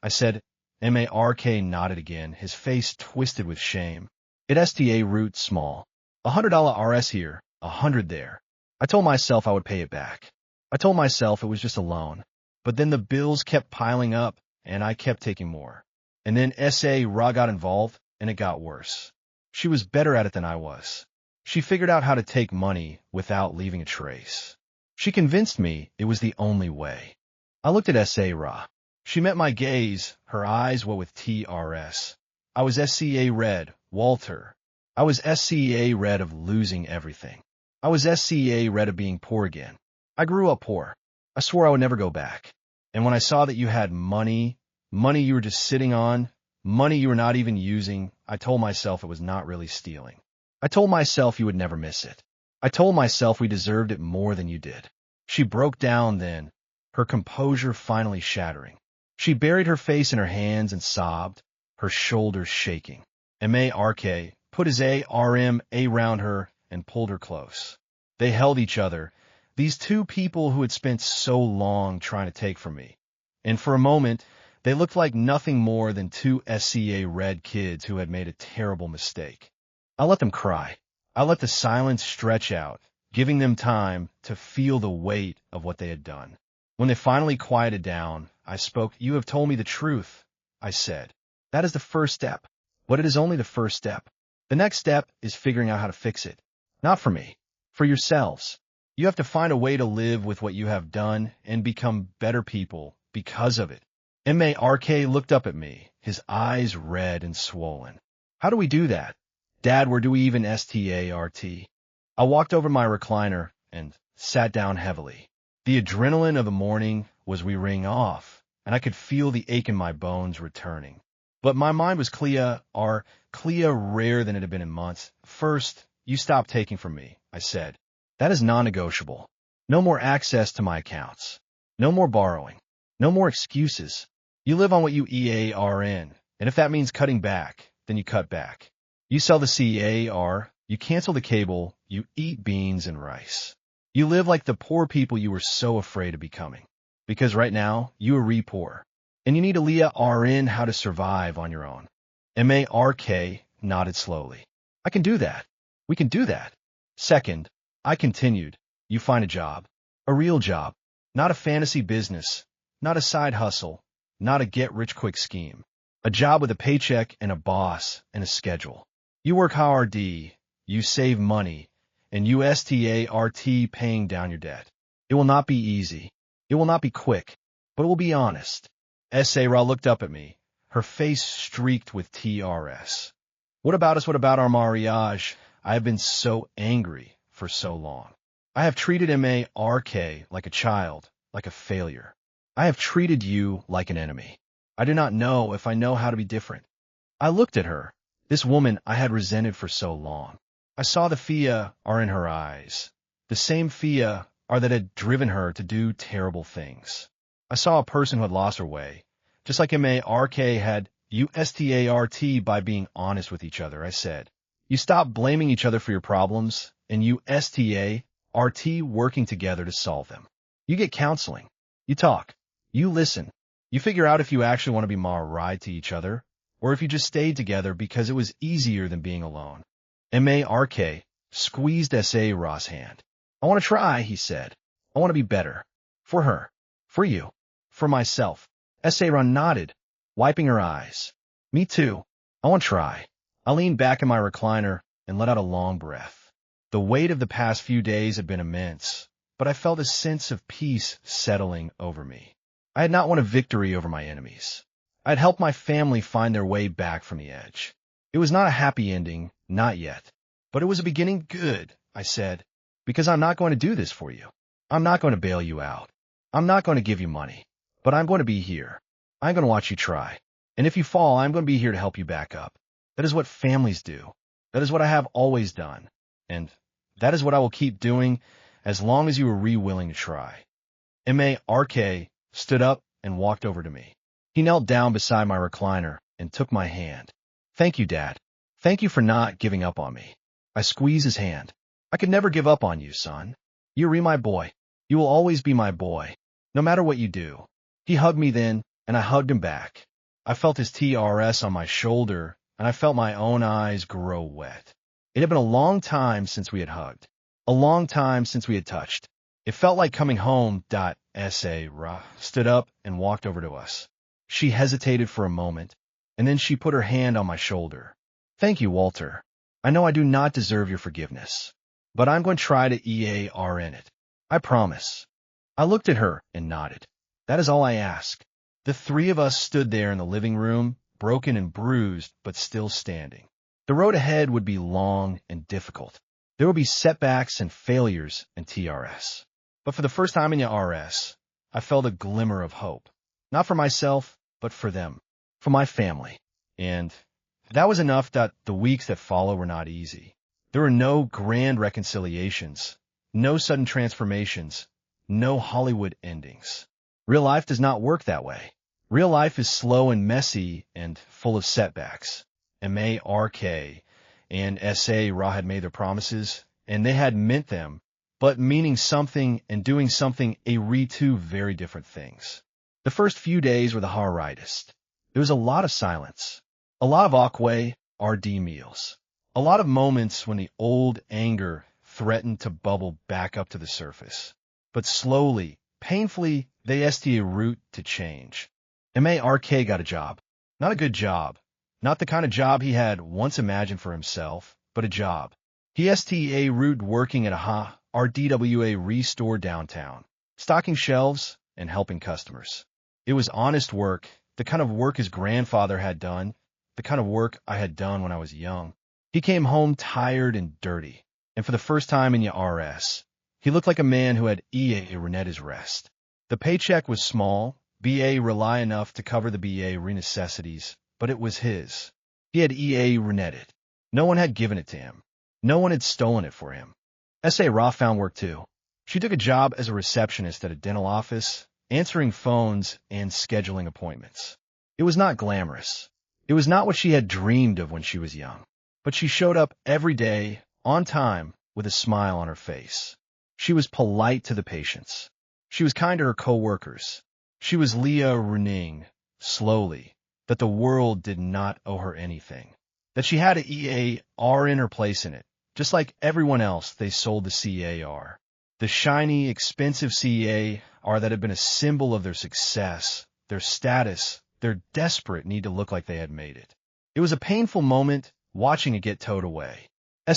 I said. Mark nodded again, his face twisted with shame. It sta root small. $100 RS here, 100 there. I told myself I would pay it back. I told myself it was just a loan. But then the bills kept piling up, and I kept taking more. And then S.A. Ra got involved, and it got worse. She was better at it than I was. She figured out how to take money without leaving a trace. She convinced me it was the only way. I looked at S.A. Ra. She met my gaze, her eyes wet with TRS. I was SCA red, Walter. I was SCA red of losing everything. I was SCA red of being poor again. I grew up poor. I swore I would never go back. And when I saw that you had money you were just sitting on, money you were not even using, I told myself it was not really stealing. I told myself you would never miss it. I told myself we deserved it more than you did. She broke down then, her composure finally shattering. She buried her face in her hands and sobbed, her shoulders shaking. Mark put his arm around her and pulled her close. They held each other, these two people who had spent so long trying to take from me. And for a moment, they looked like nothing more than two SCA red kids who had made a terrible mistake. I let them cry. I let the silence stretch out, giving them time to feel the weight of what they had done. When they finally quieted down, I spoke. You have told me the truth, I said. That is the first step, but it is only the first step. The next step is figuring out how to fix it. Not for me, for yourselves. You have to find a way to live with what you have done and become better people because of it. Mark looked up at me, his eyes red and swollen. How do we do that? Dad, where do we even start? I walked over my recliner and sat down heavily. The adrenaline of the morning was wearing off, and I could feel the ache in my bones returning. But my mind was clear rare than it had been in months. First, you stop taking from me, I said. That is non-negotiable. No more access to my accounts. No more borrowing. No more excuses. You live on what you earn, and if that means cutting back, then you cut back. You sell the car, you cancel the cable, you eat beans and rice. You live like the poor people you were so afraid of becoming. Because right now, you are poor. And you need to learn how to survive on your own. Mark nodded slowly. I can do that. We can do that. Second, I continued, you find a job. A real job. Not a fantasy business. Not a side hustle. Not a get-rich-quick scheme. A job with a paycheck and a boss and a schedule. You work hard, you save money, and you start paying down your debt. It will not be easy. It will not be quick, but it will be honest. Sarah looked up at me, her face streaked with TRS. What about us? What about our marriage? I have been so angry for so long. I have treated Mark like a child, like a failure. I have treated you like an enemy. I do not know if I know how to be different. I looked at her, this woman I had resented for so long. I saw the fear in her eyes, the same fear that had driven her to do terrible things. I saw a person who had lost her way, just like Mark had. You start by being honest with each other, I said. You stop blaming each other for your problems, and you start working together to solve them. You get counseling. You talk. You listen. You figure out if you actually want to be married to each other, or if you just stayed together because it was easier than being alone. Mark squeezed S.A. Ross' hand. I want to try, he said. I want to be better. For her. For you. For myself. S.A. Ross nodded, wiping her eyes. Me too. I want to try. I leaned back in my recliner and let out a long breath. The weight of the past few days had been immense, but I felt a sense of peace settling over me. I had not won a victory over my enemies. I had helped my family find their way back from the edge. It was not a happy ending, not yet. But it was a beginning. Good, I said, because I'm not going to do this for you. I'm not going to bail you out. I'm not going to give you money. But I'm going to be here. I'm going to watch you try. And if you fall, I'm going to be here to help you back up. That is what families do. That is what I have always done. And that is what I will keep doing as long as you are willing to try. Mark stood up and walked over to me. He knelt down beside my recliner and took my hand. Thank you, Dad. Thank you for not giving up on me. I squeezed his hand. I could never give up on you, son. You're my boy. You will always be my boy, no matter what you do. He hugged me then, and I hugged him back. I felt his TRS on my shoulder, and I felt my own eyes grow wet. It had been a long time since we had hugged. A long time since we had touched. It felt like coming home. Ra stood up and walked over to us. She hesitated for a moment, and then she put her hand on my shoulder. Thank you, Walter. I know I do not deserve your forgiveness, but I'm going to try to EARN it. I promise. I looked at her and nodded. That is all I ask. The three of us stood there in the living room, broken and bruised, but still standing. The road ahead would be long and difficult. There would be setbacks and failures and TRS. But for the first time in the RS, I felt a glimmer of hope. Not for myself, but for them. For my family. And that was enough. That the weeks that followed were not easy. There were no grand reconciliations, no sudden transformations, no Hollywood endings. Real life does not work that way. Real life is slow and messy and full of setbacks. Mark and Ra had made their promises, and they had meant them, but meaning something and doing something two very different things. The first few days were the hardest. There was a lot of silence, a lot of awkward RD meals, a lot of moments when the old anger threatened to bubble back up to the surface. But slowly, painfully, they STA route to change. Mark got a job. Not a good job. Not the kind of job he had once imagined for himself, but a job. He STA route working at a RDWA restore downtown, stocking shelves and helping customers. It was honest work, the kind of work his grandfather had done, the kind of work I had done when I was young. He came home tired and dirty, and for the first time in the RS, he looked like a man who had rented his rest. The paycheck was small, rely enough to cover the necessities, but it was his. He had rented. No one had given it to him. No one had stolen it for him. Ra found work too. She took a job as a receptionist at a dental office, answering phones and scheduling appointments. It was not glamorous. It was not what she had dreamed of when she was young. But she showed up every day, on time, with a smile on her face. She was polite to the patients. She was kind to her co-workers. She was Leah running, slowly, that the world did not owe her anything. That she had a EAR in her place in it. Just like everyone else, they sold the CAR. The shiny, expensive CAR that had been a symbol of their success, their status, their desperate need to look like they had made it. It was a painful moment watching it get towed away.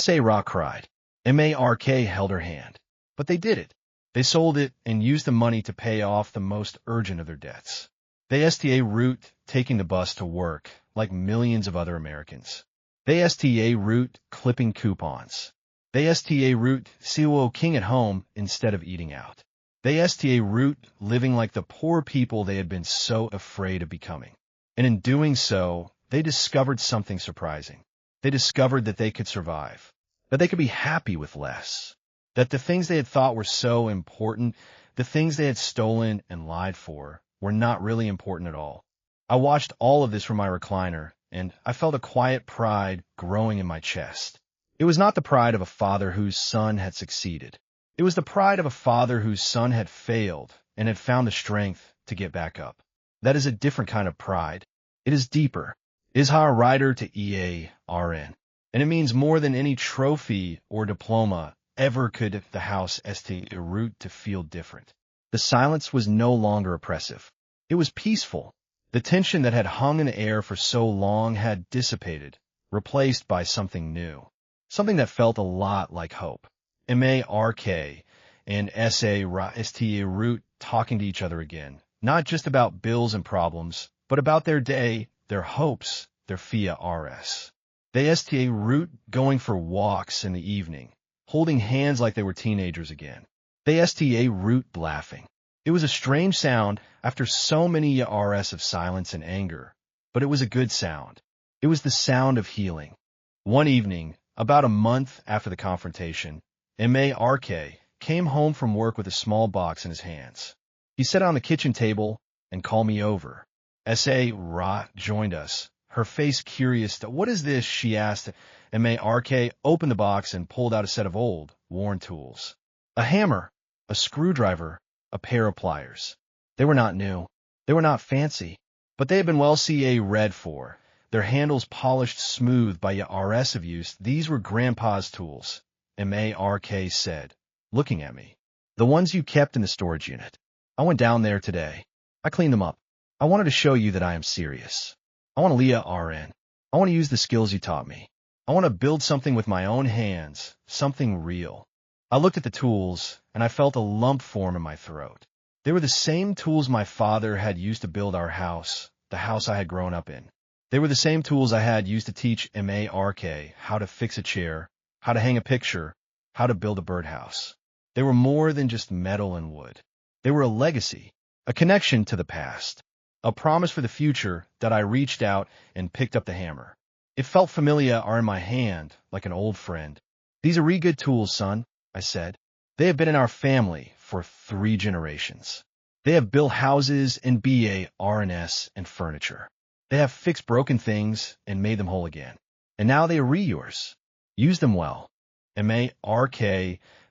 Ra cried. Mark held her hand. But they did it. They sold it and used the money to pay off the most urgent of their debts. They STA route taking the bus to work, like millions of other Americans. They STA route clipping coupons. They STA route COO king at home instead of eating out. They STA route living like the poor people they had been so afraid of becoming. And in doing so, they discovered something surprising. They discovered that they could survive, that they could be happy with less, that the things they had thought were so important, the things they had stolen and lied for, were not really important at all. I watched all of this from my recliner, and I felt a quiet pride growing in my chest. It was not the pride of a father whose son had succeeded. It was the pride of a father whose son had failed and had found the strength to get back up. That is a different kind of pride. It is deeper. It is how a rider to EARN. And it means more than any trophy or diploma ever could the house STA route to feel different. The silence was no longer oppressive. It was peaceful. The tension that had hung in the air for so long had dissipated, replaced by something new. Something that felt a lot like hope. Mark and STA route talking to each other again. Not just about bills and problems, but about their day, their hopes, their FIA RS. They STA route going for walks in the evening, holding hands like they were teenagers again. They sta root laughing. It was a strange sound after so many years of silence and anger, but it was a good sound. It was the sound of healing. One evening, about a month after the confrontation, Mark came home from work with a small box in his hands. He sat on the kitchen table and called me over. Sa joined us, her face curious. What is this? She asked. Mark opened the box and pulled out a set of old, worn tools. A hammer, a screwdriver, a pair of pliers. They were not new. They were not fancy, but they had been well read for. Their handles polished smooth by years of use. These were Grandpa's tools, Mark said, looking at me. The ones you kept in the storage unit. I went down there today. I cleaned them up. I wanted to show you that I am serious. I want to RN. I want to use the skills you taught me. I want to build something with my own hands, something real. I looked at the tools, and I felt a lump form in my throat. They were the same tools my father had used to build our house, the house I had grown up in. They were the same tools I had used to teach Mark how to fix a chair, how to hang a picture, how to build a birdhouse. They were more than just metal and wood. They were a legacy, a connection to the past, a promise for the future. That I reached out and picked up the hammer. It felt familiar in my hand, like an old friend. These are good tools, son, I said. They have been in our family for 3 generations. They have built houses and RNS and furniture. They have fixed broken things and made them whole again. And now they are yours. Use them well. Mark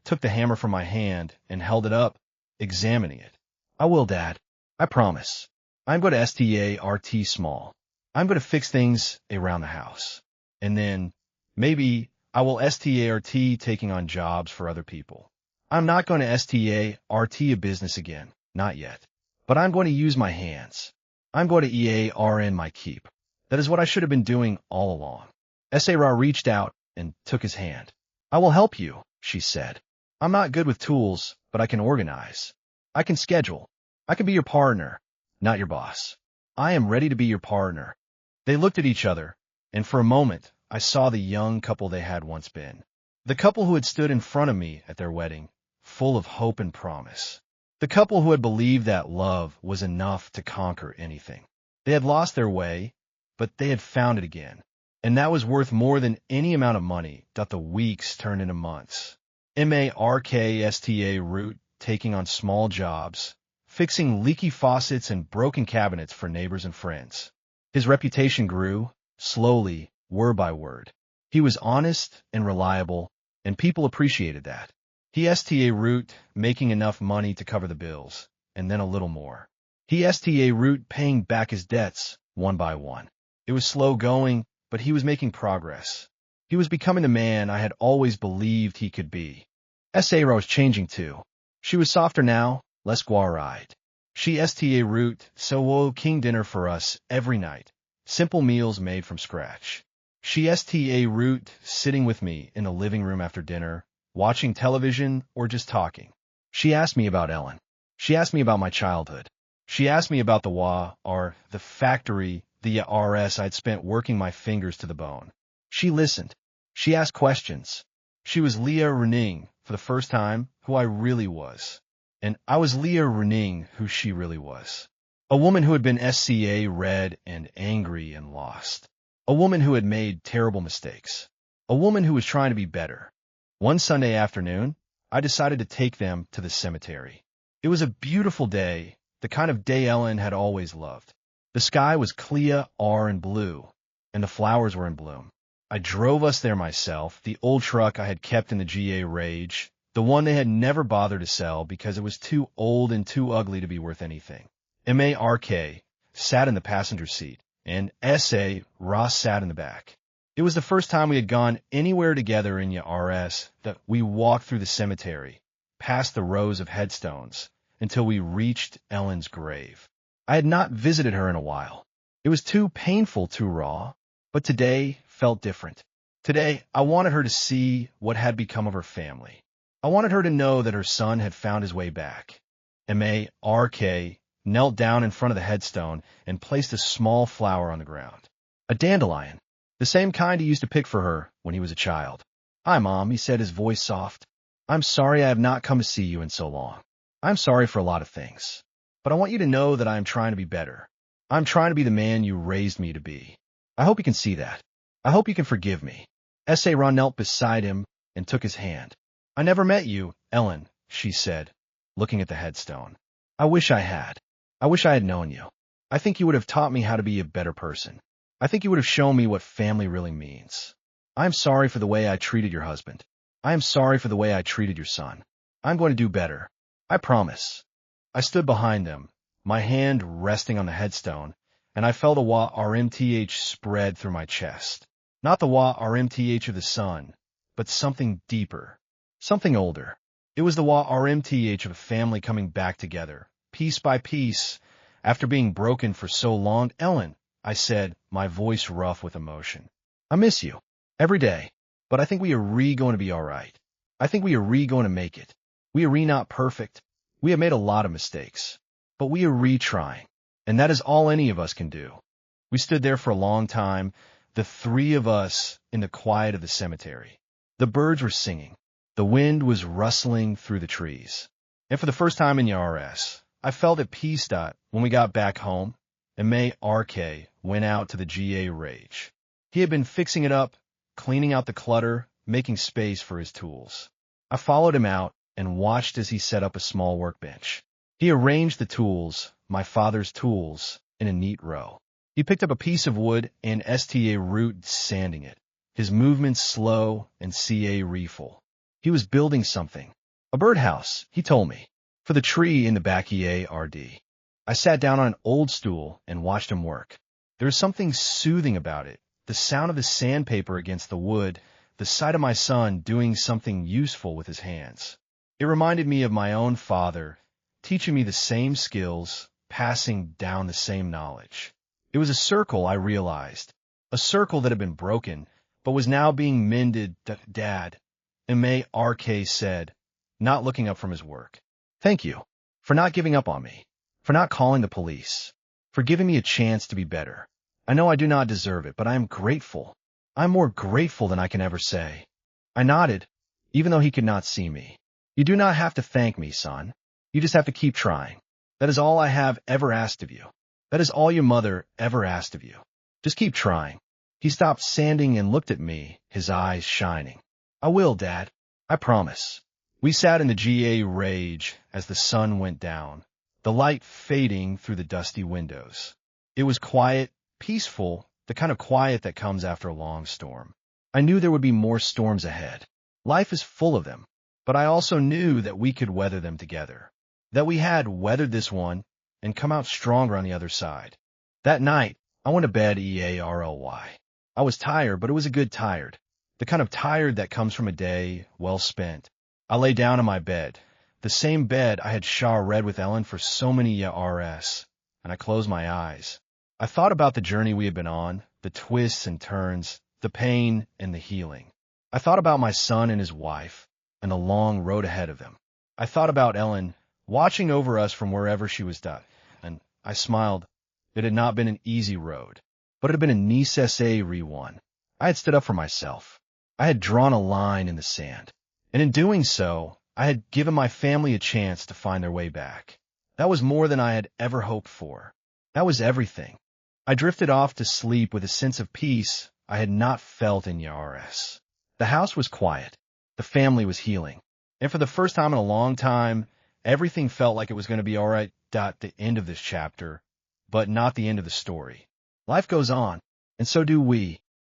took the hammer from my hand and held it up, examining it. I will, Dad. I promise. I'm going to start small. I'm going to fix things around the house. And then, maybe, I will start taking on jobs for other people. I'm not going to start a business again. Not yet. But I'm going to use my hands. I'm going to EARN my keep. That is what I should have been doing all along. Sarah reached out and took his hand. I will help you, she said. I'm not good with tools, but I can organize. I can schedule. I can be your partner, not your boss. I am ready to be your partner. They looked at each other, and for a moment, I saw the young couple they had once been. The couple who had stood in front of me at their wedding, full of hope and promise. The couple who had believed that love was enough to conquer anything. They had lost their way, but they had found it again. And that was worth more than any amount of money that the weeks turned into months. Marksta root taking on small jobs, fixing leaky faucets and broken cabinets for neighbors and friends. His reputation grew, slowly, word by word. He was honest and reliable, and people appreciated that. He sta root making enough money to cover the bills, and then a little more. He sta root paying back his debts, one by one. It was slow going, but he was making progress. He was becoming the man I had always believed he could be. Sarah was changing too. She was softer now, less guar-eyed. She sta root so king dinner for us every night, simple meals made from scratch. She sta root sitting with me in the living room after dinner, watching television or just talking. She asked me about Ellen. She asked me about my childhood. She asked me about the factory, the RS I'd spent working my fingers to the bone. She listened. She asked questions. She was Leah Renning, for the first time, who I really was. And I was Leah Renning, who she really was. A woman who had been SCA red and angry and lost. A woman who had made terrible mistakes. A woman who was trying to be better. One Sunday afternoon, I decided to take them to the cemetery. It was a beautiful day, the kind of day Ellen had always loved. The sky was clear and blue, and the flowers were in bloom. I drove us there myself, the old truck I had kept in the GA Rage, the one they had never bothered to sell because it was too old and too ugly to be worth anything. Mark sat in the passenger seat, and Ross sat in the back. It was the first time we had gone anywhere together in RS that we walked through the cemetery, past the rows of headstones, until we reached Ellen's grave. I had not visited her in a while. It was too painful, too raw, but today felt different. Today, I wanted her to see what had become of her family. I wanted her to know that her son had found his way back. Mark knelt down in front of the headstone and placed a small flower on the ground. A dandelion, the same kind he used to pick for her when he was a child. "Hi, Mom," he said, his voice soft. I'm sorry I have not come to see you in so long. I'm sorry for a lot of things. But I want you to know that I am trying to be better. I'm trying to be the man you raised me to be. I hope you can see that. I hope you can forgive me. S.A. Ron knelt beside him and took his hand. I never met you, Ellen, she said, looking at the headstone. I wish I had. I wish I had known you. I think you would have taught me how to be a better person. I think you would have shown me what family really means. I am sorry for the way I treated your husband. I am sorry for the way I treated your son. I'm going to do better. I promise. I stood behind them, my hand resting on the headstone, and I felt a wa-rmth spread through my chest. Not the wa-rmth of the sun, but something deeper, something older. It was the wa-rmth of a family coming back together, piece by piece, after being broken for so long. Ellen, I said, my voice rough with emotion. I miss you. Every day. But I think we are going to be all right. I think we are going to make it. We are not perfect. We have made a lot of mistakes. But we are retrying. And that is all any of us can do. We stood there for a long time, the three of us in the quiet of the cemetery. The birds were singing. The wind was rustling through the trees. And for the first time in Yaris, I felt at peace. When we got back home, and May RK went out to the GA rage. He had been fixing it up, cleaning out the clutter, making space for his tools. I followed him out and watched as he set up a small workbench. He arranged the tools, my father's tools, in a neat row. He picked up a piece of wood and sta root, sanding it, his movements slow and ca reeful. He was building something. A birdhouse, he told me, for the tree in the backyard. I sat down on an old stool and watched him work. There was something soothing about it, the sound of the sandpaper against the wood, the sight of my son doing something useful with his hands. It reminded me of my own father, teaching me the same skills, passing down the same knowledge. It was a circle, I realized, a circle that had been broken, but was now being mended. Dad, May RK said, not looking up from his work. Thank you for not giving up on me, for not calling the police, for giving me a chance to be better. I know I do not deserve it, but I am grateful. I'm more grateful than I can ever say. I nodded, even though he could not see me. You do not have to thank me, son. You just have to keep trying. That is all I have ever asked of you. That is all your mother ever asked of you. Just keep trying. He stopped sanding and looked at me, his eyes shining. I will, Dad. I promise. We sat in the GA rage as the sun went down, the light fading through the dusty windows. It was quiet, peaceful, the kind of quiet that comes after a long storm. I knew there would be more storms ahead. Life is full of them, but I also knew that we could weather them together, that we had weathered this one and come out stronger on the other side. That night, I went to bed early. I was tired, but it was a good tired, the kind of tired that comes from a day well spent. I lay down in my bed, the same bed I had read with Ellen for so many years, and I closed my eyes. I thought about the journey we had been on, the twists and turns, the pain and the healing. I thought about my son and his wife, and the long road ahead of them. I thought about Ellen, watching over us from wherever she was and I smiled. It had not been an easy road, but it had been a necessary one. I had stood up for myself. I had drawn a line in the sand, and in doing so, I had given my family a chance to find their way back. That was more than I had ever hoped for. That was everything. I drifted off to sleep with a sense of peace I had not felt in years. The house was quiet. The family was healing. And for the first time in a long time, everything felt like it was going to be all right. The end of this chapter, but not the end of the story. Life goes on, and so do we.